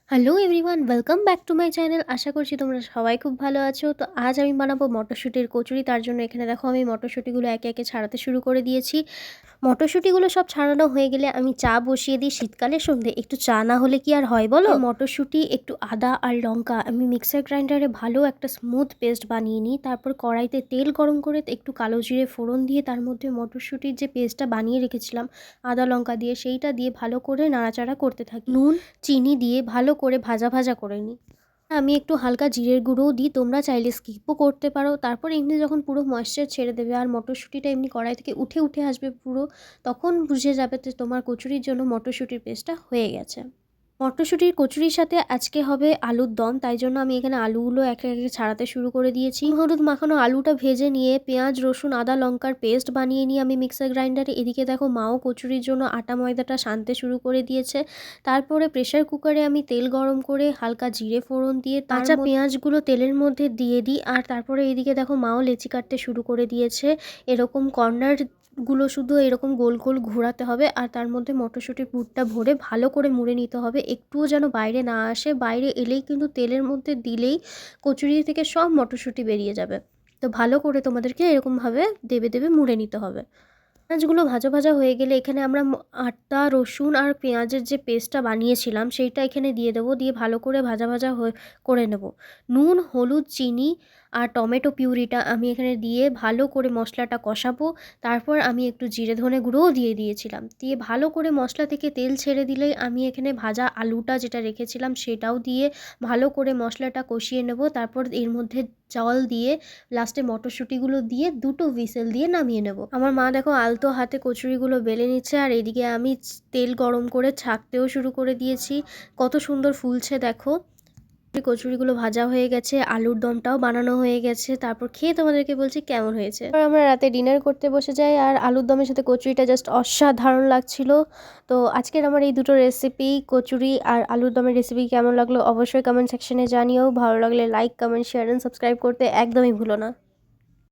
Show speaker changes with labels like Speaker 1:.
Speaker 1: Hello everyone, welcome back to my channel. আশা করছি তোমরা সবাই খুব ভালো আছো। তো আজ আমি বানাবো মটরশুঁটির কচুরি। তার জন্য এখানে দেখো আমি মটরশুঁটিগুলো একে একে ছাড়াতে শুরু করে দিয়েছি। মটরশুঁটিগুলো সব ছাড়ানো হয়ে গেলে আমি চা বসিয়ে দিই। শীতকালের সন্ধে একটু চা না হলে কি আর হয় বলো। মটরশুঁটি, একটু আদা আর লঙ্কা আমি মিক্সার গ্রাইন্ডারে ভালো একটা স্মুথ পেস্ট বানিয়ে নিই। তারপর কড়াইতে তেল গরম করে একটু কালো জিরে ফোড়ন দিয়ে তার মধ্যে মটরশুঁটির যে পেস্টটা বানিয়ে রেখেছিলাম আদা লঙ্কা দিয়ে, সেইটা দিয়ে ভালো করে নাড়াচাড়া করতে থাকি। নুন চিনি দিয়ে ভালো করে ভাজা ভাজা করে নিই। আমি একটু হালকা জিরের গুঁড়োও দিই, তোমরা চাইলে স্কিপও করতে পারো। তারপর এমনি যখন পুরো ময়েশ্চার ছেড়ে দেবে আর মটরশুঁটিটা এমনি কড়াই থেকে উঠে উঠে আসবে পুরো, তখন বুঝে যাবে যে তোমার কচুরির জন্য মটরশুঁটির পেস্টটা হয়ে গেছে। মটরশুঁটির কচুরির সাথে আজকে হবে আলুর দম, তাই জন্য আমি এখানে আলুগুলো একে একে ছাড়াতে শুরু করে দিয়েছি। হলুদ মাখানো আলুটা ভেজে নিয়ে পেঁয়াজ রসুন আদা লঙ্কার পেস্ট বানিয়ে নিয়ে আমি মিক্সার গ্রাইন্ডারে, এদিকে দেখো মাও কচুরির জন্য আটা ময়দাটা সানতে শুরু করে দিয়েছে। তারপরে প্রেশার কুকারে আমি তেল গরম করে হালকা জিরে ফোড়ন দিয়ে কাঁচা পেঁয়াজগুলো তেলের মধ্যে দিয়ে দিই। আর তারপরে এদিকে দেখো মাও লেচি কাটতে শুরু করে দিয়েছে। এরকম কর্নার গুলো শুধু এরকম গোল গোল ঘোরাতে হবে আর তার মধ্যে মটরশুঁটির পুরটা ভরে ভালো করে মুড়ে নিতে হবে, একটুও যেন বাইরে না আসে। বাইরে এলেই কিন্তু তেলের মধ্যে দিলেই কচুরি থেকে সব মটরশুঁটি বেরিয়ে যাবে। তো ভালো করে তোমাদেরকে এরকমভাবে দেবে দেবে মুড়ে নিতে হবে। পেঁয়াজগুলো ভাজা ভাজা হয়ে গেলে এখানে আমরা আদা রসুন আর পেঁয়াজের যে পেস্টটা বানিয়েছিলাম সেইটা এখানে দিয়ে দেবো, দিয়ে ভালো করে ভাজা ভাজা করে নেব। নুন হলুদ চিনি আর টমেটো পিউরিটা আমি এখানে দিয়ে ভালো করে মশলাটা কষাবো। তারপর আমি একটু জিরে ধনে গুঁড়োও দিয়ে দিয়েছিলাম, দিয়ে ভালো করে মশলা থেকে তেল ছেড়ে দিলেই আমি এখানে ভাজা আলুটা যেটা রেখেছিলাম সেটাও দিয়ে ভালো করে মশলাটা কষিয়ে নেব। তারপর এর মধ্যে জল দিয়ে লাস্টে মটরশুঁটিগুলো দিয়ে দুটো হুইসেল দিয়ে নামিয়ে নেব। আমার মা দেখো আলতো হাতে কচুরিগুলো বেলে নিচ্ছে আর এদিকে আমি তেল গরম করে ছাঁকতেও শুরু করে দিয়েছি। কত সুন্দর ফুলছে দেখো। কচুরিগুলো ভাজা হয়ে গেছে, আলুর দমটাও বানানো হয়ে গেছে। তারপর খেয়ে তোমাদেরকে বলছি কেমন হয়েছে। আমরা রাতে ডিনার করতে বসে যাই আর আলুর দমের সাথে কচুরিটা জাস্ট অসাধারণ লাগছিল। তো আজকের আমার এই দুটো রেসিপি, কচুরি আর আলুর দমের রেসিপি কেমন লাগলো অবশ্যই কমেন্ট সেকশনে জানিও। ভালো লাগলে like comment share and subscribe করতে একদমই ভুলো না।